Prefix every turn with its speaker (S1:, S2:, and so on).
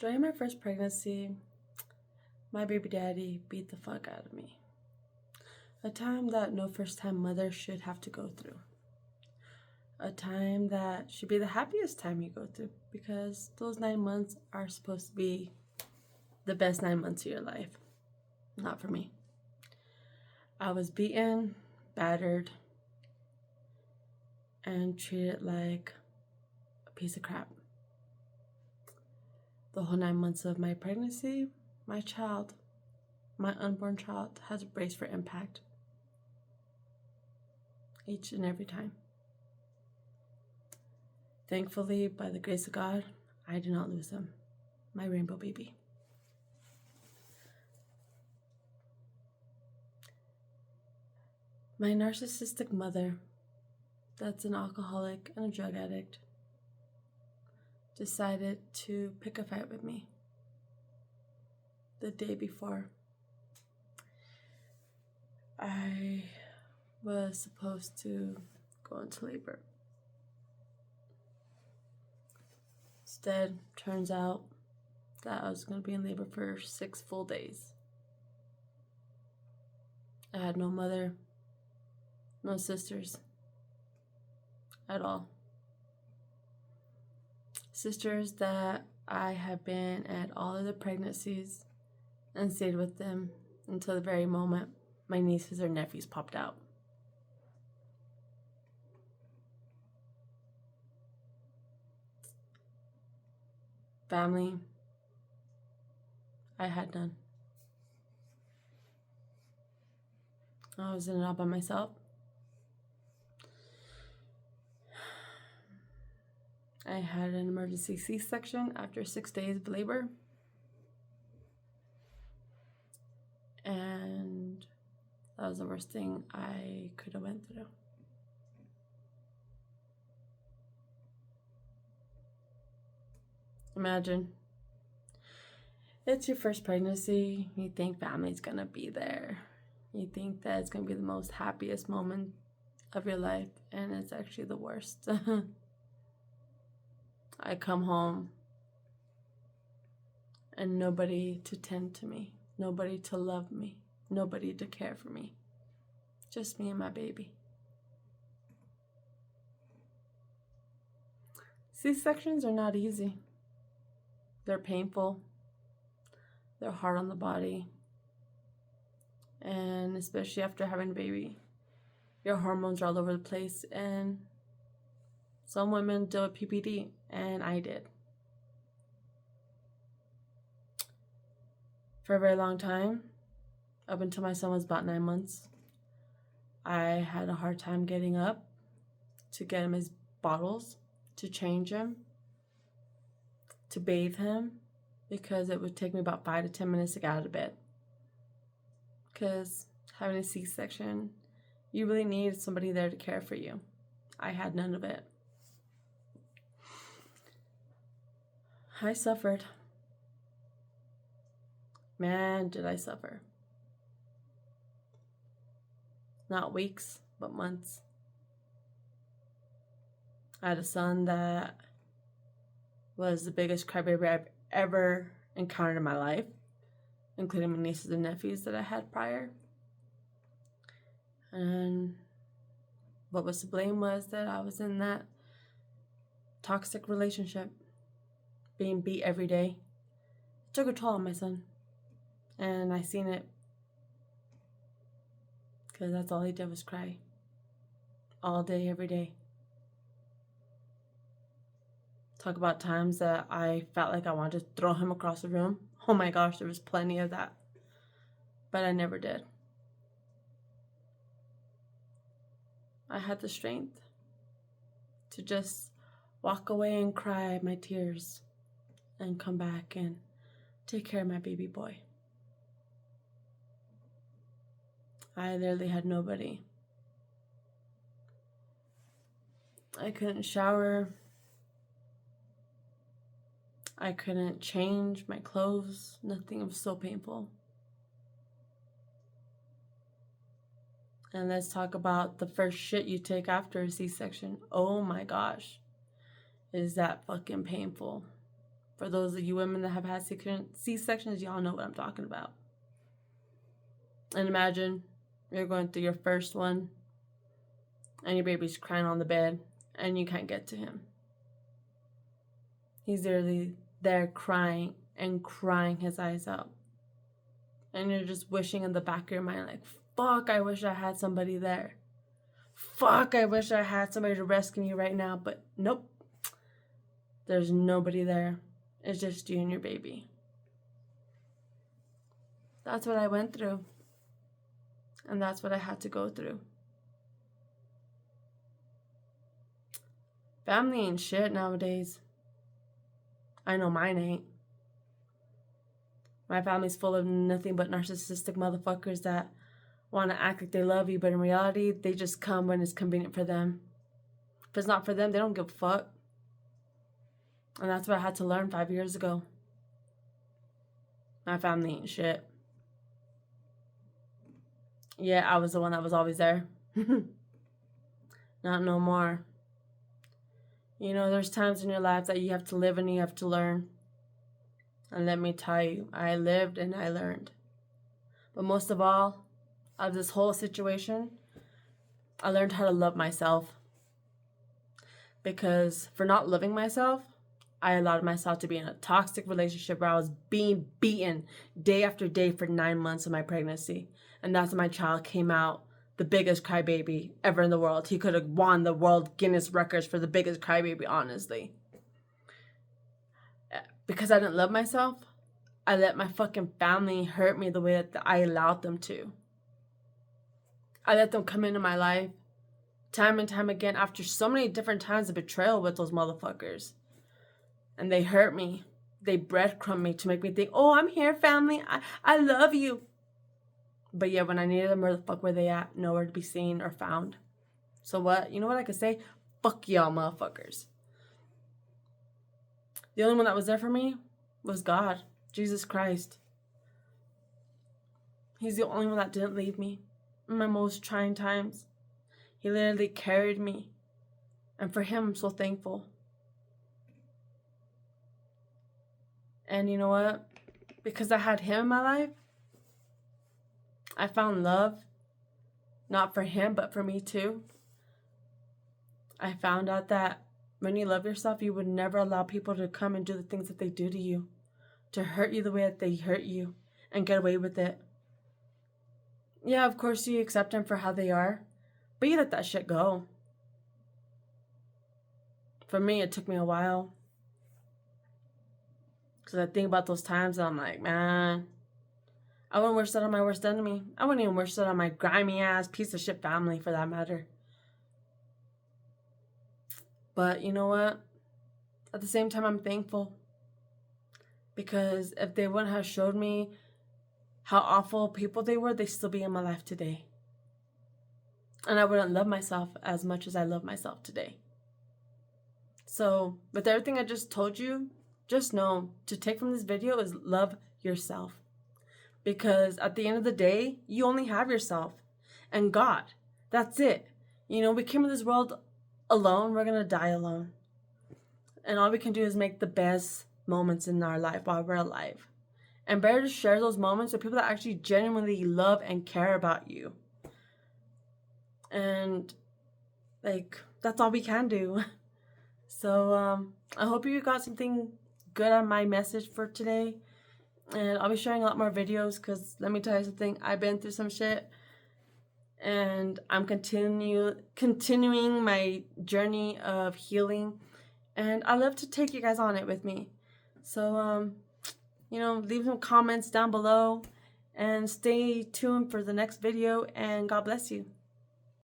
S1: During my first pregnancy, my baby daddy beat the fuck out of me. A time that no first time mother should have to go through. A time that should be the happiest time you go through because those 9 months are supposed to be the best 9 months of your life. Not for me. I was beaten, battered, and treated like a piece of crap. The whole 9 months of my pregnancy, my unborn child, has braced for impact. Each and every time. Thankfully, by the grace of God, I did not lose him. My rainbow baby. My narcissistic mother, that's an alcoholic and a drug addict, decided to pick a fight with me the day before I was supposed to go into labor. Instead, turns out that I was going to be in labor for 6 full days. I had no mother, no sisters at all. Sisters that I have been at all of the pregnancies and stayed with them until the very moment my nieces or nephews popped out. Family, I had none. I was in it all by myself. I had an emergency C-section after 6 days of labor. And that was the worst thing I could have went through. Imagine. It's your first pregnancy. You think family's gonna be there. You think that it's gonna be the most happiest moment of your life, and it's actually the worst. I come home and nobody to tend to me, nobody to love me, nobody to care for me. Just me and my baby. C-sections are not easy. They're painful. They're hard on the body. And especially after having a baby, your hormones are all over the place. And some women deal with PPD, and I did. For a very long time, up until my son was about 9 months, I had a hard time getting up to get him his bottles, to change him, to bathe him, because it would take me about 5 to 10 minutes to get out of bed. Because having a C-section, you really need somebody there to care for you. I had none of it. I suffered. Man, did I suffer. Not weeks, but months. I had a son that was the biggest crybaby I've ever encountered in my life, including my nieces and nephews that I had prior. And what was to blame was that I was in that toxic relationship, being beat every day. It took a toll on my son, and I seen it, because that's all he did was cry, all day, every day. Talk about times that I felt like I wanted to throw him across the room. Oh my gosh, there was plenty of that. But I never did. I had the strength to just walk away and cry my tears and come back and take care of my baby boy. I literally had nobody. I couldn't shower. I couldn't change my clothes. Nothing. It was so painful. And let's talk about the first shit you take after a C-section. Oh my gosh. Is that fucking painful. For those of you women that have had C-sections, y'all know what I'm talking about. And imagine you're going through your first one and your baby's crying on the bed and you can't get to him. He's literally there crying and crying his eyes out. And you're just wishing in the back of your mind, like, fuck, I wish I had somebody there. Fuck, I wish I had somebody to rescue me right now. But nope. There's nobody there. It's just you and your baby. That's what I went through. And that's what I had to go through. Family ain't shit nowadays. I know mine ain't. My family's full of nothing but narcissistic motherfuckers that want to act like they love you, but in reality, they just come when it's convenient for them. If it's not for them, they don't give a fuck. And that's what I had to learn 5 years ago. My family ain't shit. Yeah, I was the one that was always there. Not no more. You know, there's times in your life that you have to live and you have to learn. And let me tell you, I lived and I learned. But most of all, out of this whole situation, I learned how to love myself. Because for not loving myself, I allowed myself to be in a toxic relationship where I was being beaten day after day for 9 months of my pregnancy. And that's when my child came out the biggest crybaby ever in the world. He could have won the world Guinness records for the biggest crybaby, honestly. Because I didn't love myself, I let my fucking family hurt me the way that I allowed them to. I let them come into my life time and time again after so many different times of betrayal with those motherfuckers. And they hurt me. They breadcrumb me to make me think, oh, I'm here, family. I love you. But yeah, when I needed them, where the fuck were they at? Nowhere to be seen or found. So what? You know what I could say? Fuck y'all motherfuckers. The only one that was there for me was God, Jesus Christ. He's the only one that didn't leave me in my most trying times. He literally carried me. And for him, I'm so thankful. And you know what? Because I had him in my life, I found love. Not for him, but for me too. I found out that when you love yourself, you would never allow people to come and do the things that they do to you. To hurt you the way that they hurt you. And get away with it. Yeah, of course you accept them for how they are. But you let that shit go. For me, it took me a while. Because I think about those times and I'm like, man, I wouldn't wish that on my worst enemy. I wouldn't even wish that on my grimy ass piece of shit family for that matter. But you know what? At the same time, I'm thankful. Because if they wouldn't have showed me how awful people they were, they'd still be in my life today. And I wouldn't love myself as much as I love myself today. So, with everything I just told you, just know to take from this video is love yourself. Because at the end of the day, you only have yourself and God. That's it. You know, we came to this world alone. We're going to die alone. And all we can do is make the best moments in our life while we're alive. And better to share those moments with people that actually genuinely love and care about you. And, like, that's all we can do. So, I hope you got something good on my message for today. And I'll be sharing a lot more videos because let me tell you something. I've been through some shit. And I'm continuing my journey of healing. And I love to take you guys on it with me. So, you know, leave some comments down below. And stay tuned for the next video. And God bless you.